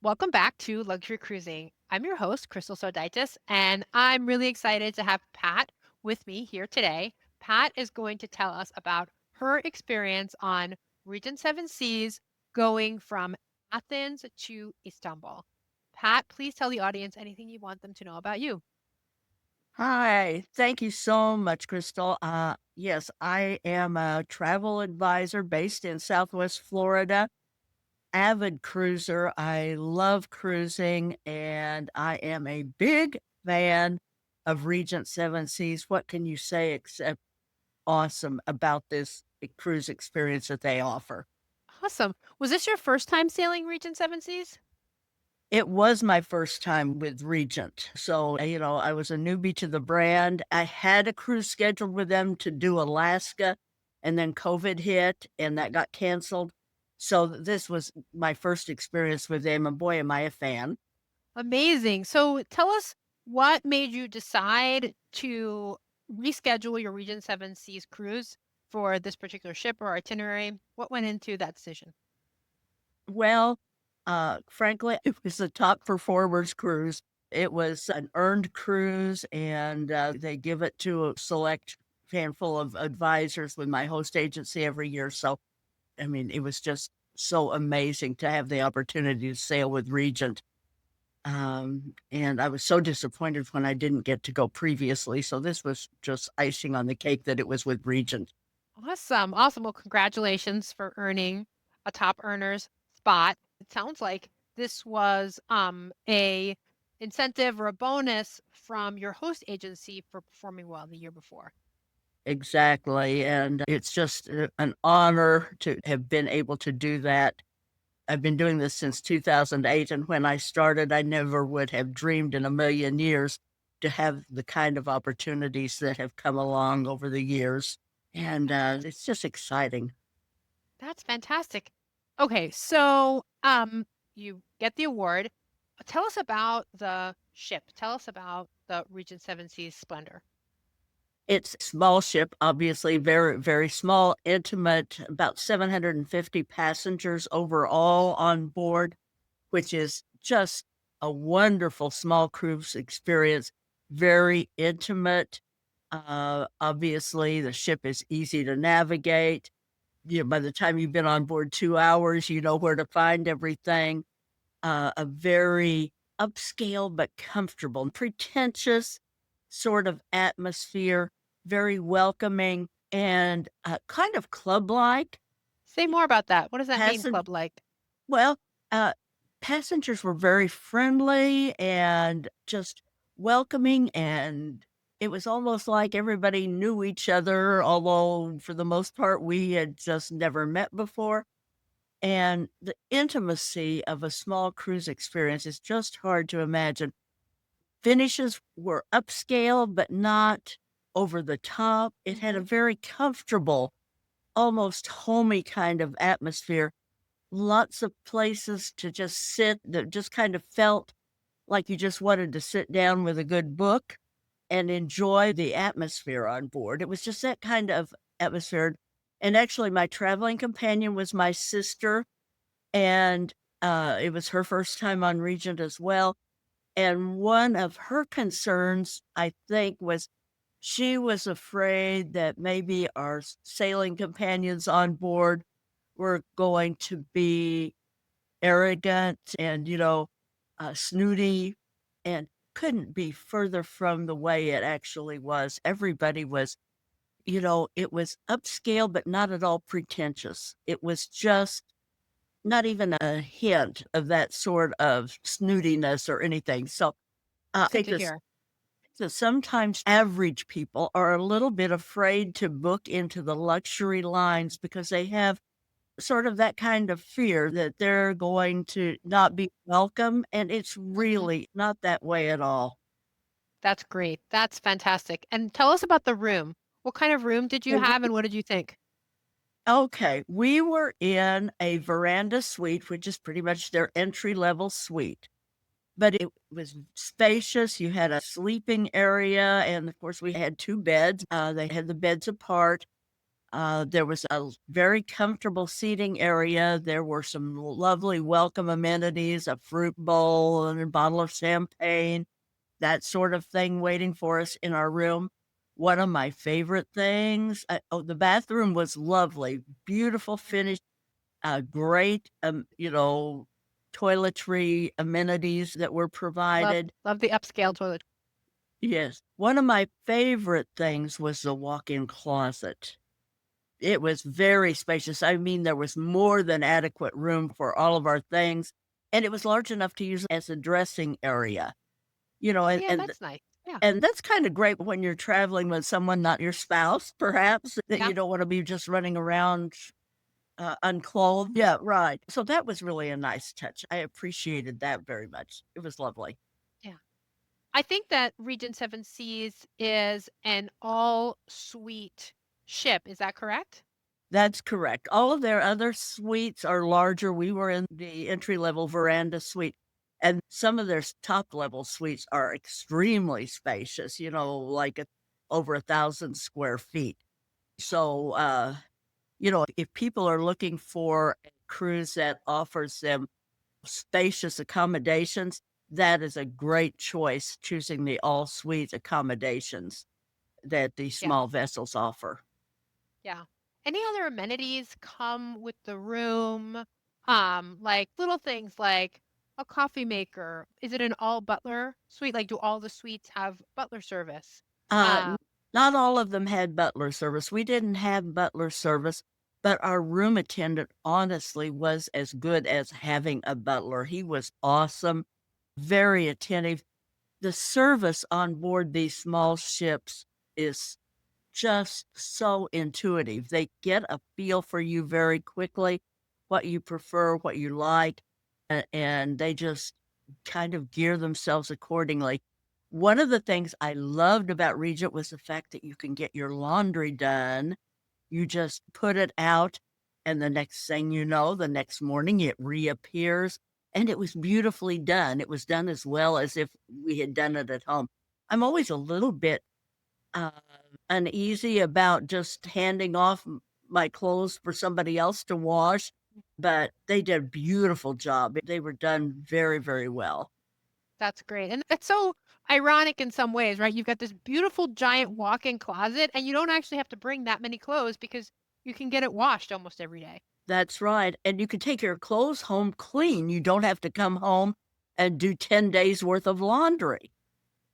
Welcome back to Luxury Cruising. I'm your host, Krystal Sodaitis, and I'm really excited to have Pat with me here today. Pat is going to tell us about her experience on Regent Seven Seas going from Athens to Istanbul. Pat, please tell the audience anything you want them to know about you. Hi, thank you so much, Crystal. Yes, I am a travel advisor based in Southwest Florida, avid cruiser. I love cruising, and I am a big fan of Regent Seven Seas. What can you say except awesome about this cruise experience that they offer? Awesome. Was this your first time sailing Regent Seven Seas? It was my first time with Regent. So, I was a newbie to the brand. I had a cruise scheduled with them to do Alaska, and then COVID hit and that got canceled. So this was my first experience with them, and boy, am I a fan. Amazing. So tell us what made you decide to reschedule your Regent Seven Seas cruise for this particular ship or itinerary? What went into that decision? Well, frankly, it was a top performers cruise. It was an earned cruise, and they give it to a select handful of advisors with my host agency every year. So I mean, it was just so amazing to have the opportunity to sail with Regent. And I was so disappointed when I didn't get to go previously. So this was just icing on the cake that it was with Regent. Awesome. Awesome. Well, congratulations for earning a top earners spot. It sounds like this was a incentive or a bonus from your host agency for performing well the year before. Exactly. And it's just an honor to have been able to do that. I've been doing this since 2008. And when I started, I never would have dreamed in a million years to have the kind of opportunities that have come along over the years. And it's just exciting. That's fantastic. Okay, so you get the award. Tell us about the ship. Tell us about the Regent Seven Seas Splendor. It's a small ship, obviously very, very small, intimate, about 750 passengers overall on board, which is just a wonderful small cruise experience, very intimate. Obviously, the ship is easy to navigate. By the time you've been on board 2 hours, you know where to find everything. A very upscale but comfortable and pretentious sort of atmosphere, very welcoming and, kind of club-like. Say more about that. What does that mean, Passen club like? well, uh, Passengers were very friendly and just welcoming, and it was almost like everybody knew each other, although for the most part, we had just never met before. And the intimacy of a small cruise experience is just hard to imagine. Finishes were upscale, but not over the top. It had a Hmm. very comfortable, almost homey kind of atmosphere. Lots of places to just sit that just kind of felt like you just wanted to sit down with a good book and enjoy the atmosphere on board. It was just that kind of atmosphere. And actually, my traveling companion was my sister, and, it was her first time on Regent as well, and one of her concerns, I think, was she was afraid that maybe our sailing companions on board were going to be arrogant and, snooty, and couldn't be further from the way it actually was. Everybody was it was upscale, but not at all pretentious. It was just not even a hint of that sort of snootiness or anything. So, I That's good think to this hear. so sometimes average people are a little bit afraid to book into the luxury lines because they have sort of that kind of fear that they're going to not be welcome, and it's Hmm. really not that way at all. That's great. That's fantastic. And tell us about the room. What kind of room did you The have and what did you think? Okay, we were in a veranda suite, which is pretty much their entry level suite. But it was spacious, you had a sleeping area, and of course, we had 2 beds, they had the beds apart. There was a very comfortable seating area. There were some lovely welcome amenities, a fruit bowl and a bottle of champagne, that sort of thing waiting for us in our room. One of my favorite things, the bathroom was lovely, beautiful finish, great, toiletry amenities that were Love provided. love the upscale toilet. Yes. One of my favorite things was the walk-in closet. It was very spacious. I mean, there was more than adequate room for all of our things, and it was large enough to use as a dressing area, you know, Yeah, that's nice. Yeah. and that's kinda great when you're traveling with someone, not your spouse, perhaps, that Yeah. you don't wanna be just running around, unclothed. Yeah, right. So that was really a nice touch. I appreciated that very much. It was lovely. Yeah. I think that Regent Seven Seas is an all-suite ship, is that correct? That's correct. All of their other suites are larger. We were in the entry-level veranda suite, and some of their top-level suites are extremely spacious, like over 1,000 square feet. So, if people are looking for a cruise that offers them spacious accommodations, that is a great choice, choosing the all-suite accommodations that the Yeah. small vessels offer. Yeah. Any other amenities come with the room? Like little things like a coffee maker. Is it an all butler suite? Like, do all the suites have butler service? N Uh, Not all of them had butler service. We didn't have butler service, but our room attendant honestly was as good as having a butler. He was awesome, very attentive. The service on board these small ships is just so intuitive. They get a feel for you very quickly, what you prefer, what you like, and they just kind of gear themselves accordingly. One of the things I loved about Regent was the fact that you can get your laundry done. You just put it out, and the next thing you know, the next morning it reappears, and it was beautifully done. It was done as well as if we had done it at home. I'm always a little bit uh, uneasy about just handing off my clothes for somebody else to wash, but they did a beautiful job. They were done very, very well. that's great. And it's so ironic in some ways, right? You've got this beautiful giant walk-in closet and you don't actually have to bring that many clothes because you can get it washed almost every day. That's right. And you can take your clothes home clean. You don't have to come home and do 10 days worth of laundry.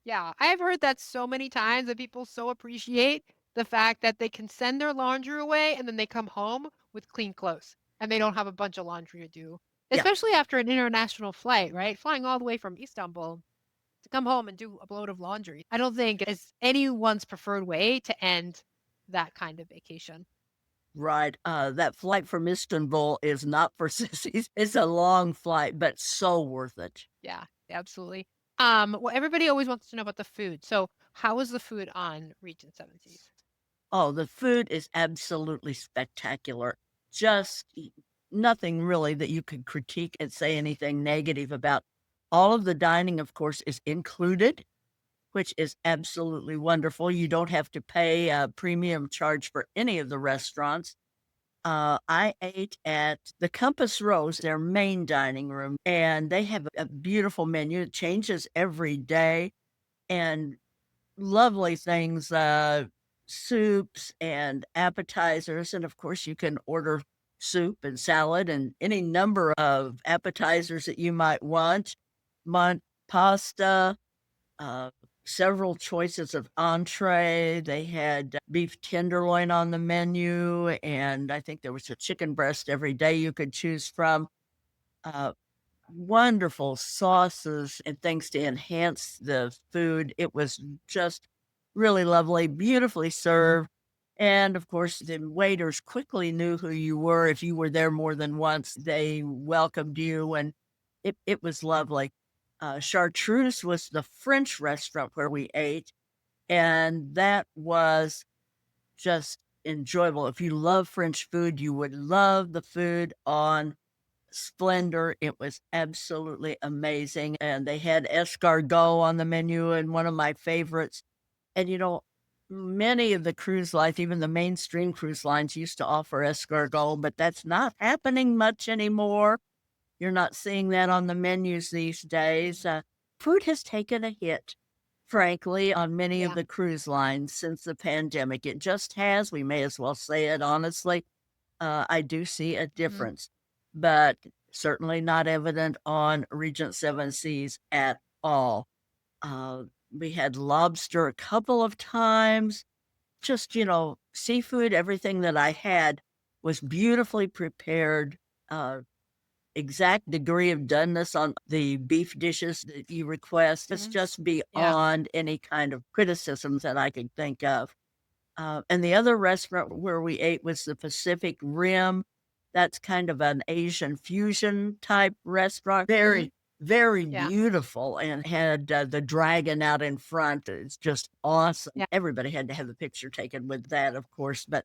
Yeah, I've heard that so many times that people so appreciate the fact that they can send their laundry away and then they come home with clean clothes and they don't have a bunch of laundry to do, Yeah, especially after an international flight, right? Flying all the way from Istanbul to come home and do a load of laundry. I don't think it's anyone's preferred way to end that kind of vacation. right. That flight from Istanbul is not for sissies. It's a long flight, but so worth it. Yeah, absolutely. Well, everybody always wants to know about the food. So, how was the food on Regent Seven Seas? Oh, the food is absolutely spectacular. Just nothing really that you could critique and say anything negative about. All of the dining, of course, is included, which is absolutely wonderful. You don't have to pay a premium charge for any of the restaurants. I ate at the Compass Rose, their main dining room, and they have a beautiful menu. It changes every day. And lovely things, soups and appetizers, and of course, you can order soup and salad and any number of appetizers that you might want. Pasta, uh, several choices of entree. They had beef tenderloin on the menu, and I think there was a chicken breast every day you could choose from. Uh, Wonderful sauces and things to enhance the food. It was just really lovely, beautifully served. And of course, the waiters quickly knew who you were. If you were there more than once, they welcomed you, and it was lovely. Chartreuse was the French restaurant where we ate, and that was just enjoyable. If you love French food, you would love the food on Splendor. It was absolutely amazing, and they had escargot on the menu and one of my favorites. And, Many of the cruise lines, even the mainstream cruise lines, used to offer escargot, but that's not happening much anymore. You're not seeing that on the menus these days. Food has taken a hit, frankly, on many of Yeah. the cruise lines since the pandemic. It just has. We may as well say it honestly. I do see a Mhm. difference, but certainly not evident on Regent Seven Seas at all. Uh, we had lobster a couple of times, just, seafood, everything that I had was beautifully prepared, exact degree of doneness on the beef dishes that you request. It's Mhm. just Yeah. beyond any kind of criticisms that I could think of. And the other restaurant where we ate was the Pacific Rim. That's kind of an Asian fusion type restaurant. Mhm. Very, very Yeah. beautiful and had the dragon out in front. It's just awesome. Yeah. Everybody had to have a picture taken with that, of course. But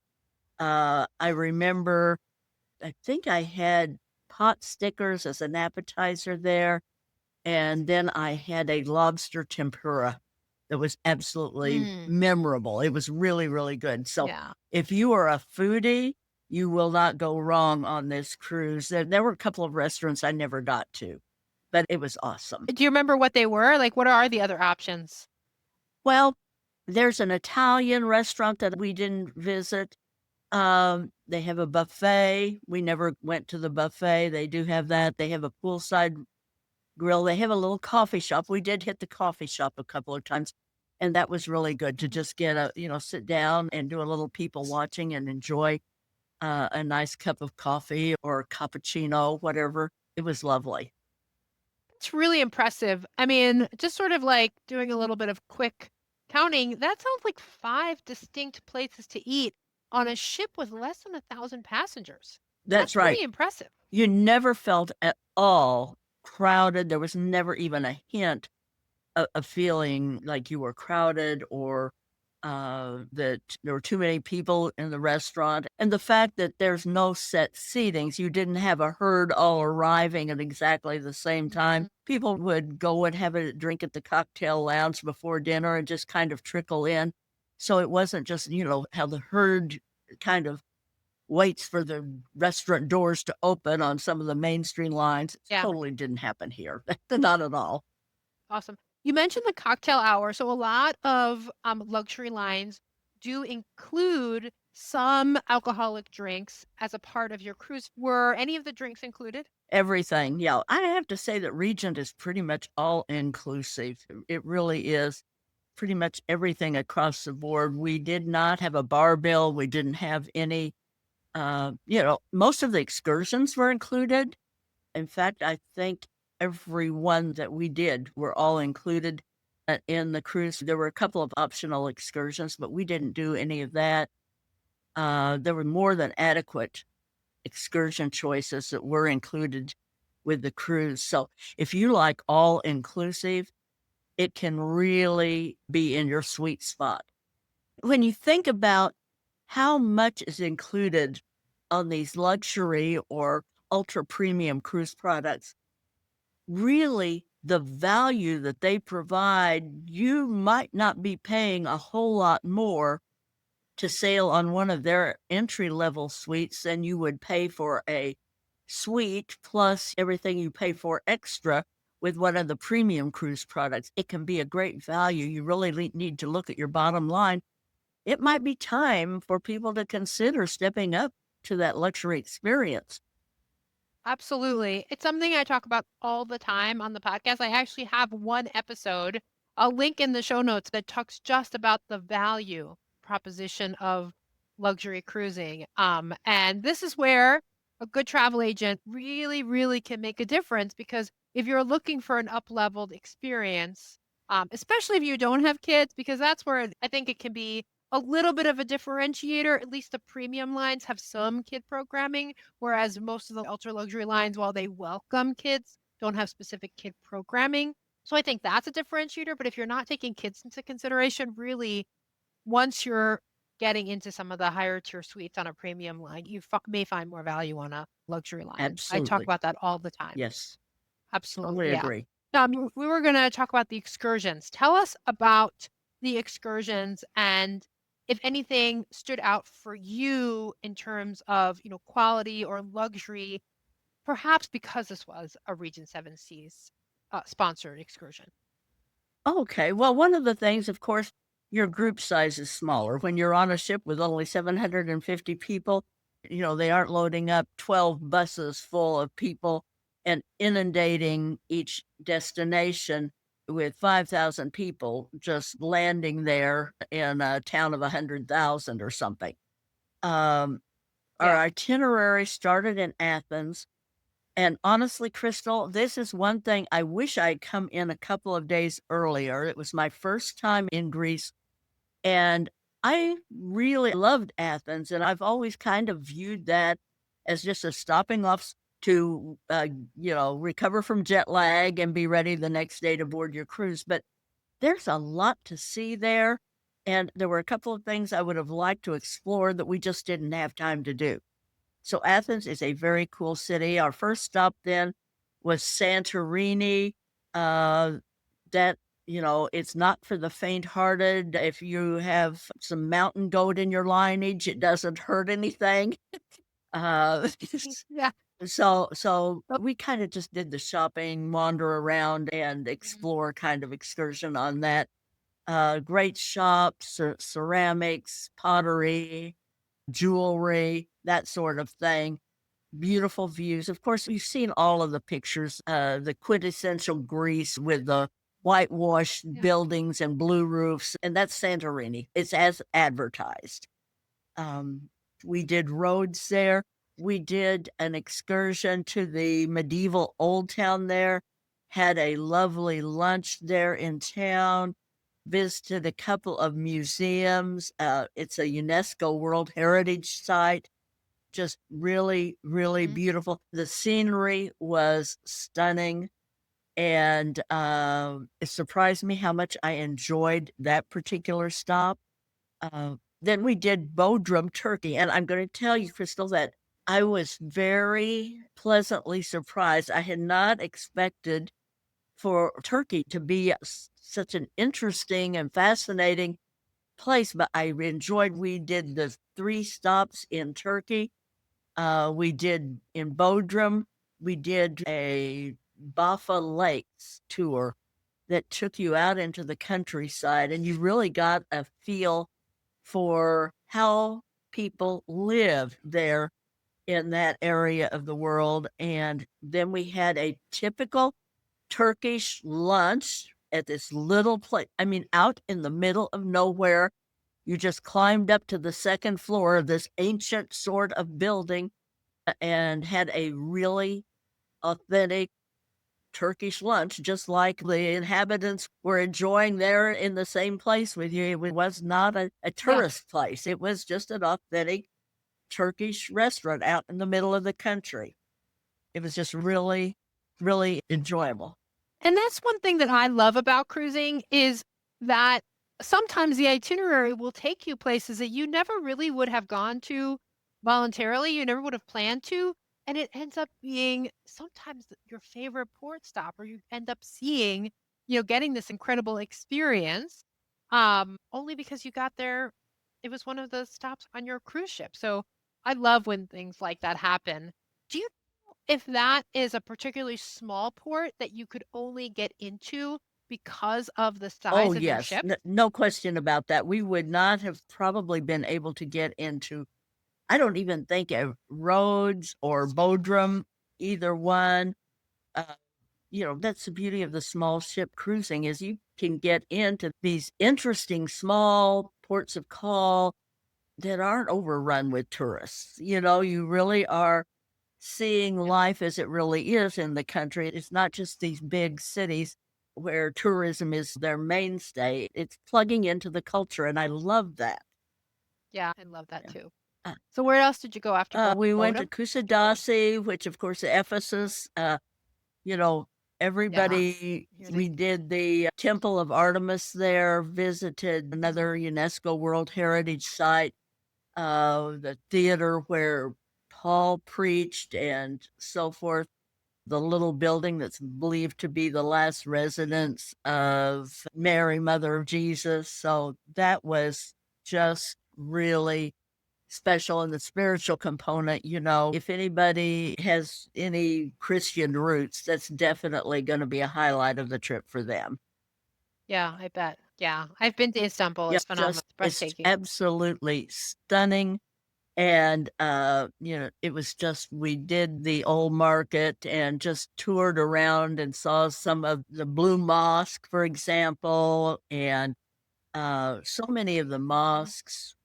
I remember, I think I had pot stickers as an appetizer there. And then I had a lobster tempura that was absolutely Mm. memorable. It was really, really good. So Yeah. if you are a foodie, you will not go wrong on this cruise. There were a couple of restaurants I never got to, but it was awesome. Do you remember what they were? Like, what are the other options? Well, there's an Italian restaurant that we didn't visit. They have a buffet. We never went to the buffet. They do have that. They have a poolside grill. They have a little coffee shop. We did hit the coffee shop a couple of times, and that was really good to Mhm. just get sit down and do a little people watching and enjoy a nice cup of coffee or cappuccino, whatever. It was lovely. It's really impressive. I mean, just sort of like doing a little bit of quick counting, that sounds like 5 distinct places to eat on a ship with less than 1,000 passengers. That's That's right. pretty impressive. You never felt at all crowded. There was never even a hint of feeling like you were crowded or that there were too many people in the restaurant. And the fact that there's no set seatings, you didn't have a herd all arriving at exactly the same time. Mhm. People would go and have a drink at the cocktail lounge before dinner and just kind of trickle in. So it wasn't just, how the herd kind of waits for the restaurant doors to open on some of the mainstream lines. It Yeah, totally didn't happen here. Not at all. awesome. You mentioned the cocktail hour, so a lot of, luxury lines do include some alcoholic drinks as a part of your cruise. Were any of the drinks included? Everything, yeah. I have to say that Regent is pretty much all inclusive. It really is pretty much everything across the board. We did not have a bar bill. We didn't have any, most of the excursions were included. In fact, I think every one that we did were all included in the cruise. There were a couple of optional excursions, but we didn't do any of that. There were more than adequate excursion choices that were included with the cruise. So if you like all inclusive, it can really be in your sweet spot. When you think about how much is included on these luxury or ultra premium cruise products, really the value that they provide, you might not be paying a whole lot more to sail on one of their entry level suites than you would pay for a suite plus everything you pay for extra with one of the premium cruise products. It can be a great value. You really need to look at your bottom line. It might be time for people to consider stepping up to that luxury experience. Absolutely. It's something I talk about all the time on the podcast. I actually have one episode, a link in the show notes that talks just about the value proposition of luxury cruising. And this is where a good travel agent really, really can make a difference because if you're looking for an up-leveled experience, especially if you don't have kids, because that's where I think it can be a little bit of a differentiator. At least the premium lines have some kid programming. Whereas most of the ultra luxury lines, while they welcome kids, don't have specific kid programming. So I think that's a differentiator. But if you're not taking kids into consideration, really, once you're getting into some of the higher tier suites on a premium line, you may find more value on a luxury line. I talk Absolutely. about that all the time. Yes. Totally Absolutely, yeah. agree. We were going to talk about the excursions. Tell us about the excursions and if anything stood out for you in terms of, quality or luxury, perhaps because this was a Regent Seven Seas sponsored excursion. Okay. Well, one of the things, of course, your group size is smaller. When you're on a ship with only 750 people, they aren't loading up 12 buses full of people and inundating each destination with 5,000 people just landing there in a town of 100,000 or something. Um, our Yeah. itinerary started in Athens. And honestly, Crystal, this is one thing I wish I'd come in a couple of days earlier. It was my first time in Greece, and I really loved Athens, and I've always kind of viewed that as just a stopping off to, recover from jet lag and be ready the next day to board your cruise. But there's a lot to see there, and there were a couple of things I would have liked to explore that we just didn't have time to do. So Athens is a very cool city. Our first stop then was Santorini. Uh, that it's not for the faint-hearted. If you have some mountain goat in your lineage, it doesn't hurt anything. Uh, Yeah. so Oh, we kind of just did the shopping, wander around, and mhm. explore kind of excursion on that. Great shops, ceramics, pottery, jewelry, that sort of thing. Beautiful views. Of course, you've seen all of the pictures, the quintessential Greece with the whitewashed Yeah. buildings and blue roofs, and that's Santorini. It's as advertised. Um, we did roads there. We did an excursion to the medieval old town there, had a lovely lunch there in town, visited a couple of museums. It's a UNESCO World Heritage Site, just really, really Mhm. beautiful. The scenery was stunning, and, it surprised me how much I enjoyed that particular stop. Then we did Bodrum, Turkey, and I'm gonna tell you, Crystal, that I was very pleasantly surprised. I had not expected for Turkey to be such an interesting and fascinating place, but I enjoyed we did the 3 stops in Turkey. We did in Bodrum, we did a Bafa Lakes tour that took you out into the countryside, and you really got a feel for how people live there in that area of the world. And then we had a typical Turkish lunch at this little place. I mean, out in the middle of nowhere. You just climbed up to the second floor of this ancient sort of building and had a really authentic Turkish lunch, just like the inhabitants were enjoying there in the same place with you. It was not a Yeah. tourist place. It was just an authentic Turkish restaurant out in the middle of the country. It was just really, really enjoyable. And that's one thing that I love about cruising is that sometimes the itinerary will take you places that you never really would have gone to voluntarily, you never would have planned to, and it ends up being sometimes your favorite port stop or you end up seeing, getting this incredible experience only because you got there it was one of the stops on your cruise ship. So I love when things like that happen. Do you if that is a particularly small port that you could only get into because of the Oh, size of your yes. ship? No question about that. We would not have probably been able to get into, I don't even think of Rhodes or Bodrum, either one. Uh, that's the beauty of the small ship cruising is you can get into these interesting small ports of call that aren't overrun with tourists. You really are seeing Yeah. life as it really is in the country. It's not just these big cities where tourism is their mainstay. It's plugging into the culture, and I love that. Yeah, I love that Yeah. too. Uh, So where else did you go after we went to Bodum? Kusadasi, which of course Ephesus. You know, Yeah. everybody. Here We they did the Temple of Artemis there. Visited Mhm. another UNESCO World Heritage Site. The theater where Paul preached and so forth. The little building that's believed to be the last residence of Mary, Mother of Jesus. So that was just really special. And the spiritual component, if anybody has any Christian roots, that's definitely going to be a highlight of the trip for them. Yeah, I bet. Yeah, I've been to Istanbul. Yeah, It's phenomenal. just It's it's breathtaking. absolutely stunning. And it was just we did the old market and just toured around and saw some of the Blue Mosque, for example, and so many of the Mhm. mosques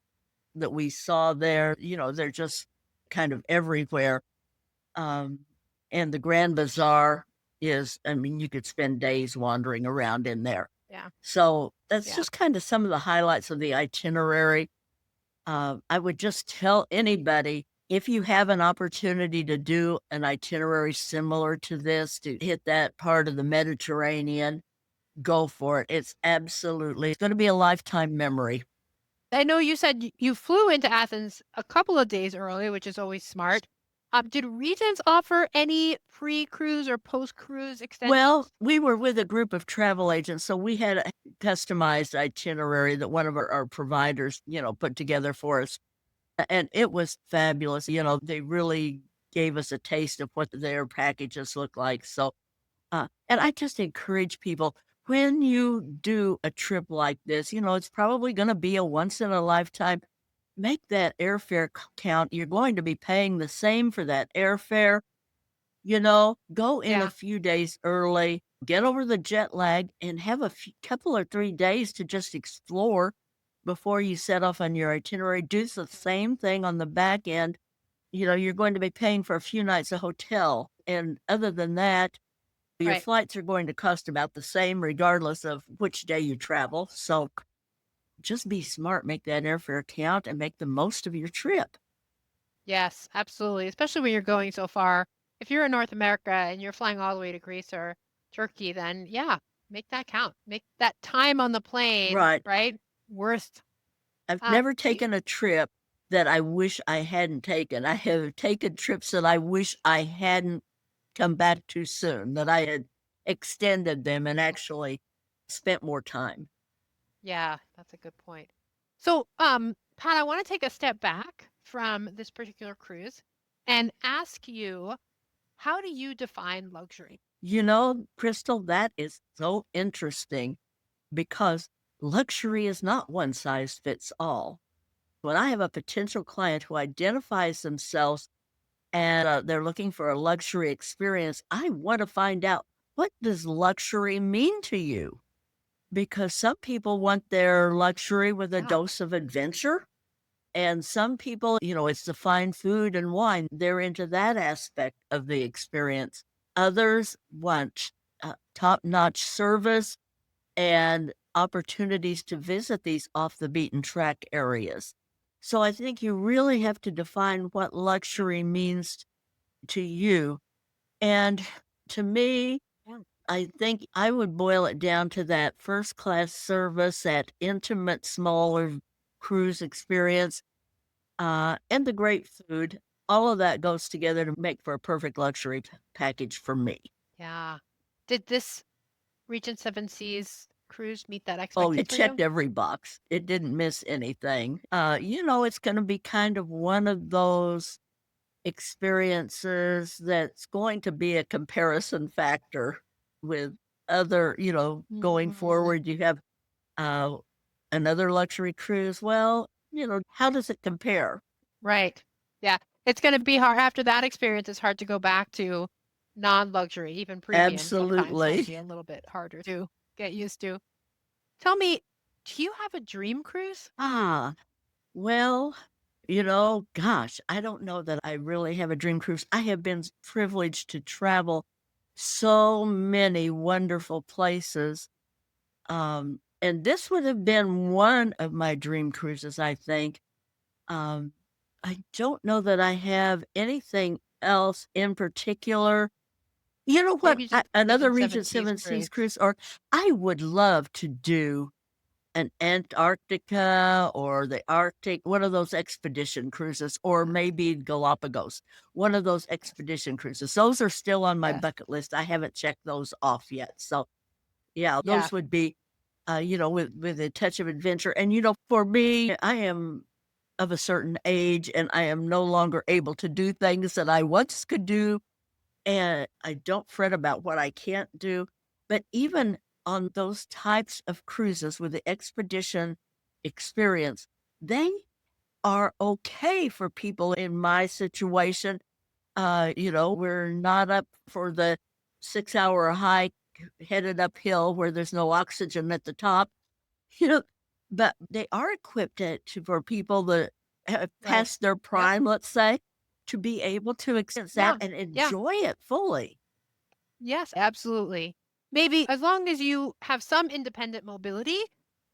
that we saw there, they're just kind of everywhere. Um, and the Grand Bazaar is, I mean, you could spend days wandering around in there. Yeah, So that's yeah. just kind of some of the highlights of the itinerary. I would just tell anybody if you have an opportunity to do an itinerary similar to this, to hit that part of the Mediterranean, go for it. It's going to be a lifetime memory. I know you said you flew into Athens a couple of days early, which is always smart. Did Regents offer any pre-cruise or post-cruise Well, extensions? we were with a group of travel agents, so we had a customized itinerary that one of our providers, put together for us. And it was fabulous. They really gave us a taste of what their packages look like. So, and I just encourage people when you do a trip like this, it's probably going to be a once in a lifetime. Make that airfare count. You're going to be paying the same for that airfare. Go in a Yeah, few days early, get over the jet lag, and have a couple or 3 days to just explore before you set off on your itinerary. Do the same thing on the back end. You're going to be paying for a few nights of hotel. And other than that, your right. flights are going to cost about the same regardless of which day you travel. So just be smart, make that airfare count, and make the most of your trip. Yes, absolutely. Especially when you're going so far. If you're in North America and you're flying all the way to Greece or Turkey, then yeah, make that count. Make that time on the plane, Right. right? Worth. I've never Do you, taken a trip that I wish I hadn't taken. I have taken trips that I wish I hadn't come back too soon, that I had extended them and actually spent more time. yeah, that's a good point. So, Pat, I want to take a step back from this particular cruise and ask you, how do you define luxury? Crystal, that is so interesting because luxury is not one size fits all. When I have a potential client who identifies themselves and they're looking for a luxury experience, I want to find out, what does luxury mean to you? Because some people want their luxury with a Yeah, dose of adventure. And some people, it's the fine food and wine. They're into that aspect of the experience. Others want top notch service and opportunities to visit these off the beaten track areas. So I think you really have to define what luxury means to you. And to me, yeah, I think I would boil it down to that first class service, that intimate, smaller cruise experience, and the great food. All of that goes together to make for a perfect luxury package for me. yeah. Did this Regent Seven Seas cruise meet that Oh, expectation it for you? checked every box. It didn't miss anything. It's going to be kind of one of those experiences that's going to be a comparison factor with other, going Mhm. forward. You have uh, another luxury cruise. Well, how does it compare? Right. Yeah. It's going to be hard after that experience. It's hard to go back to non-luxury. Even premium sometimes might Absolutely. be a little bit harder to get used to. Tell me, do you have a dream cruise? Ah, well, gosh, I don't know that I really have a dream cruise. I have been privileged to travel so many wonderful places. And this would have been one of my dream cruises, I think. Um, I don't know that I have anything else in particular. You know what? Maybe just Another Regent Seven Regent Seas Seven Seas cruise. cruise, or I would love to do an Antarctica or the Arctic, one of those expedition cruises, or Yeah. maybe Galapagos, one of those Yes. expedition cruises. Those are still on my Yes. bucket list. I haven't checked those off yet. So, yeah, Yeah. those would be. with a touch of adventure. And, for me, I am of a certain age and I am no longer able to do things that I once could do. And I don't fret about what I can't do. But even on those types of cruises with the expedition experience, they are okay for people in my situation. We're not up for the 6-hour hike headed uphill where there's no oxygen at the top, you know, but they are equipped for people that have Right. passed their Yep. prime, let's say, to be able to experience that Yeah. and Yeah. enjoy it fully. Yes, absolutely. Maybe as long as you have some independent mobility,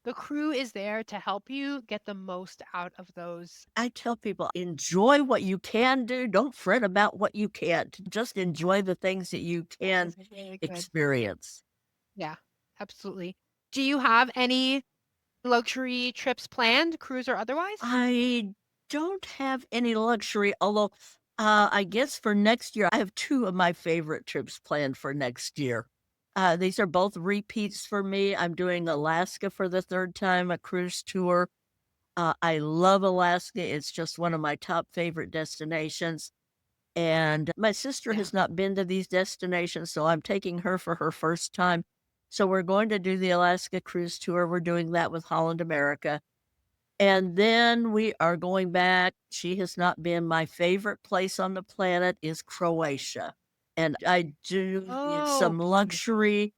the crew is there to help you get the most out of those. I tell people, enjoy what you can do. Don't fret about what you can't. Just enjoy the things that you That can is really good. experience. Yeah, absolutely. Do you have any luxury trips planned, cruise or otherwise? I don't have any luxury, although I guess for next year, I have two of my favorite trips planned for next year. These are both repeats for me. I'm doing Alaska for the third time, a cruise tour. I love Alaska. It's just one of my top favorite destinations. And my sister Yeah. has not been to these destinations, so I'm taking her for her first time. So we're going to do the Alaska cruise tour. We're doing that with Holland America. And then we are going back. She has not been. My favorite place on the planet is Croatia. And I do Oh, some luxury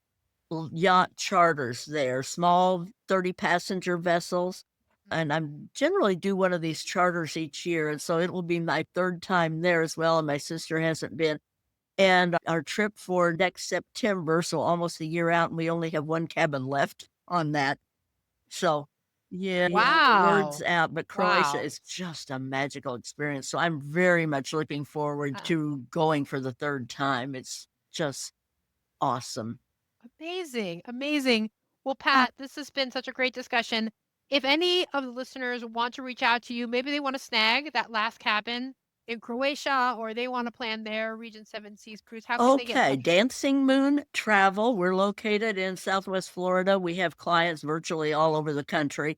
yacht charters there, small 30 passenger vessels. And I'm generally do one of these charters each year. And so it will be my third time there as well. And my sister hasn't been. And our trip for next September, so almost a year out, and we only have one cabin left on that. So, yeah, the word's wow. out, but Croatia Wow. is just a magical experience. So I'm very much looking forward Uh, to going for the third time. It's just awesome. Amazing. Amazing. Well, Uh, Pat, this has been such a great discussion. If any of the listeners want to reach out to you, maybe they want to snag that last cabin in Croatia or they want to plan their Regent Seven Seas cruise, how can they get in okay, touch with you? Dancing Moon Travel. We're located in Southwest Florida. We have clients virtually all over the country.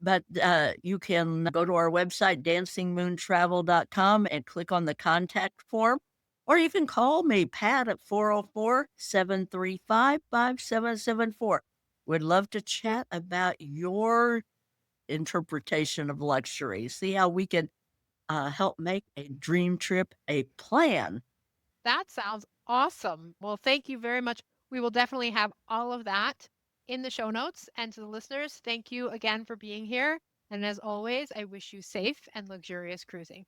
But you can go to our website, dancingmoontravel.com, and click on the contact form. Or you can call me, Pat, at 404-735-5774. Would love to chat about your interpretation of luxury. See how we can help make a dream trip a plan. That sounds awesome. Well, thank you very much. We will definitely have all of that in the show notes. And to the listeners, thank you again for being here. And as always, I wish you safe and luxurious cruising.